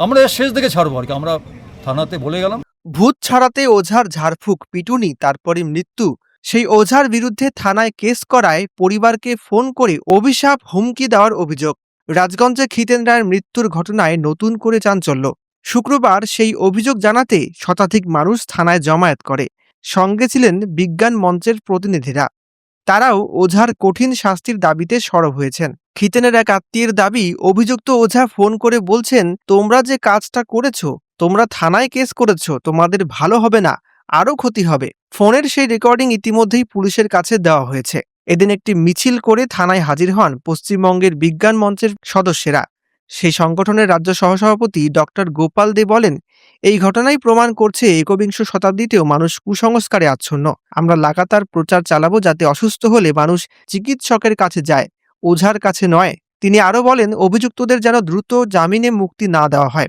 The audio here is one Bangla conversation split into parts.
আমরা শেষ দিকে ছাড়বো আর কি, আমরা থানাতে বলে গেলাম। ভূত ছাড়াতে ওঝার ঝাড়ফুঁক, পিটুনি, তারপরে মৃত্যু। সেই ওঝার বিরুদ্ধে থানায় কেস করায় পরিবারকে ফোন করে অভিশাপ, হুমকি দেওয়ার অভিযোগ। রাজগঞ্জে খিতেন রায়ের মৃত্যুর ঘটনায় নতুন করে চাঞ্চল্য। শুক্রবার সেই অভিযোগ জানাতে শতাধিক মানুষ থানায় জমায়েত করে। সঙ্গে ছিলেন বিজ্ঞান মঞ্চের প্রতিনিধিরা। তারাও ওঝার কঠিন শাস্তির দাবিতে সরব হয়েছেন। খিতেনের এক আত্মীয়ের দাবি, অভিযুক্ত ওঝা ফোন করে বলছেন, তোমরা যে কাজটা করেছো, তোমরা থানায় কেস করেছো, তোমাদের ভালো হবে না, আরও ক্ষতি হবে। ফোনের সেই রেকর্ডিং ইতিমধ্যেই পুলিশের কাছে দেওয়া হয়েছে। এদিন একটি মিছিল করে থানায় হাজির হন পশ্চিমবঙ্গের বিজ্ঞান মঞ্চের সদস্যরা। সেই সংগঠনের রাজ্য সহসভাপতি ডক্টর গোপাল দে বলেন, এই ঘটনাই প্রমাণ করছে একবিংশ শতাব্দীতেও মানুষ কুসংস্কারে আচ্ছন্ন। আমরা লাগাতার প্রচার চালাবো যাতে অসুস্থ হলে মানুষ চিকিৎসকের কাছে যায়, ওঝার কাছে নয়। তিনি আরও বলেন, অভিযুক্তদের যেন দ্রুত জামিনে মুক্তি না দেওয়া হয়।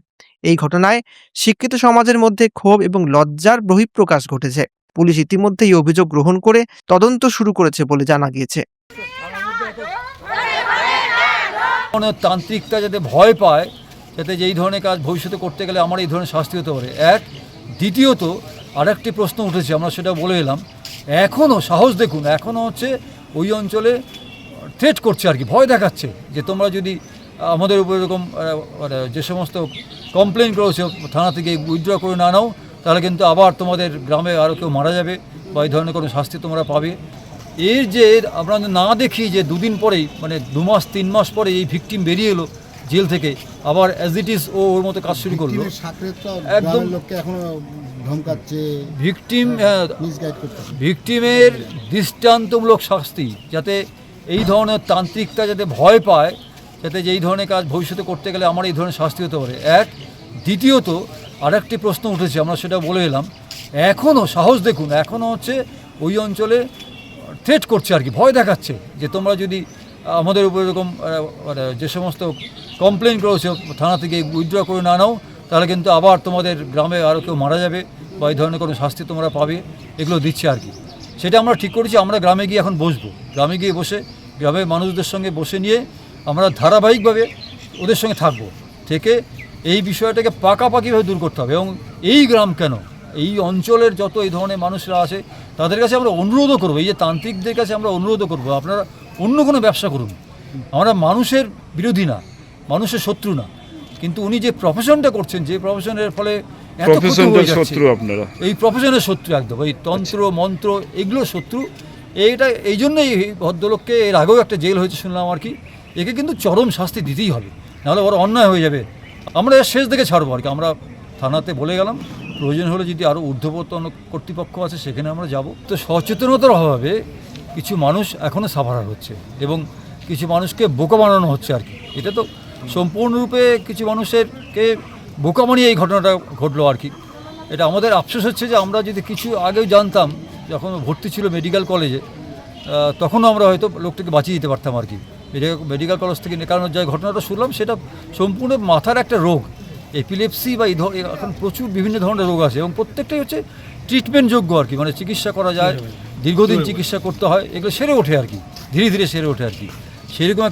এই ঘটনায় শিক্ষিত সমাজের মধ্যে ক্ষোভ এবং লজ্জার বহিঃপ্রকাশ ঘটেছে। পুলিশ ইতিমধ্যেই অভিযোগ গ্রহণ করে তদন্ত শুরু করেছে বলে জানা গিয়েছে। তান্ত্রিকটা যাতে ভয় পায়, যাতে যে এই ধরনের কাজ ভবিষ্যতে করতে গেলে আমার এই ধরনের শাস্তি হতে পারে। এক, দ্বিতীয়ত আরেকটি প্রশ্ন উঠেছে, আমরা সেটা বলে এলাম, এখনও সাহস দেখুন, এখনও হচ্ছে ওই অঞ্চলে থ্রেট করছে আর কি, ভয় দেখাচ্ছে যে তোমরা যদি আমাদের উপর এরকম যে সমস্ত কমপ্লেন করেছো থানা থেকে উইথড্র করে না নাও, তাহলে কিন্তু আবার তোমাদের গ্রামে আরও কেউ মারা যাবে বা এই ধরনের কোনো শাস্তি তোমরা পাবে। এর যে আমরা না দেখি যে দুদিন পরেই, মানে 2 মাস 3 মাস পরে এই ভিকটিম বেরিয়ে এলো জেল থেকে, আবার অ্যাজ ইট ইজ ওর মতো কাজ শুরু করলো। একদম ভিকটিমের দৃষ্টান্তমূলক শাস্তি, যাতে এই ধরনের তান্ত্রিকটা যাতে ভয় পায়, যাতে যে এই ধরনের কাজ ভবিষ্যতে করতে গেলে আমার এই ধরনের শাস্তি হতে পারে। এক, দ্বিতীয়ত আরেকটি প্রশ্ন উঠেছে, আমরা সেটা বলে এলাম, এখনও সাহস দেখুন, এখনও হচ্ছে ওই অঞ্চলে থ্রেট করছে আর কি, ভয় দেখাচ্ছে যে তোমরা যদি আমাদের উপর এরকম যে সমস্ত কমপ্লেন করেছো থানা থেকে উইথড্র করে না নাও, তাহলে কিন্তু আবার তোমাদের গ্রামে আরও কেউ মারা যাবে বা এই ধরনের কোনো শাস্তি তোমরা পাবে, এগুলো দিচ্ছে আর কি। সেটা আমরা ঠিক করেছি, আমরা গ্রামে গিয়ে এখন বসবো, গ্রামে গিয়ে বসে গ্রামের মানুষদের সঙ্গে বসে নিয়ে আমরা ধারাবাহিকভাবে ওদের সঙ্গে থাকবো, থেকে এই বিষয়টাকে পাকাপাকিভাবে দূর করতে হবে। এবং এই গ্রাম কেন, এই অঞ্চলের যত এই ধরনের মানুষরা আছে তাদের কাছে আমরা অনুরোধও করবো, এই যে তান্ত্রিকদের কাছে আমরা অনুরোধও করবো, আপনারা অন্য কোনো ব্যবসা করুন, আমরা মানুষের বিরোধী না, মানুষের শত্রু না, কিন্তু উনি যে প্রফেশনটা করছেন, যে প্রফেশনের ফলে এত ক্ষতি হয়ে যাচ্ছে, আপনারা এই প্রফেশনের শত্রু একদম, এই তন্ত্র মন্ত্র এগুলো শত্রু। এইটা এই জন্যই এই ভদ্রলোককে এর আগেও একটা জেল হয়েছে শুনলাম আর কি, একে কিন্তু চরম শাস্তি দিতেই হবে, নাহলে ওরা অন্যায় হয়ে যাবে। আমরা শেষ দিকে ছাড়বো আর কি, আমরা থানাতে বলে গেলাম, প্রয়োজন হলে যদি আরও ঊর্ধ্বতন কর্তৃপক্ষ আছে সেখানে আমরা যাব। তো সচেতনতার অভাবে কিছু মানুষ এখনও সাফারার হচ্ছে এবং কিছু মানুষকে বোকা বানানো হচ্ছে আর কি। এটা তো সম্পূর্ণরূপে কিছু মানুষেরকে বোকা বানিয়ে এই ঘটনাটা ঘটলো আর কি। এটা আমাদের আফসোস হচ্ছে যে আমরা যদি কিছু আগেও জানতাম, যখন ভর্তি ছিল মেডিকেল কলেজে, তখনও আমরা হয়তো লোকটাকে বাঁচিয়ে দিতে পারতাম আর কি। মেডিকেল কলেজ থেকে নেকানোর যে ঘটনাটা শুনলাম, সেটা সম্পূর্ণ মাথার একটা রোগ, এপিলেপসি বা এখন প্রচুর বিভিন্ন ধরনের রোগ আছে এবং প্রত্যেকটাই হচ্ছে ট্রিটমেন্টযোগ্য আর কি, মানে চিকিৎসা করা যায়, দীর্ঘদিন চিকিৎসা করতে হয়, এগুলো সেরে ওঠে আর কি, ধীরে ধীরে সেরে ওঠে আর কি। সেরকম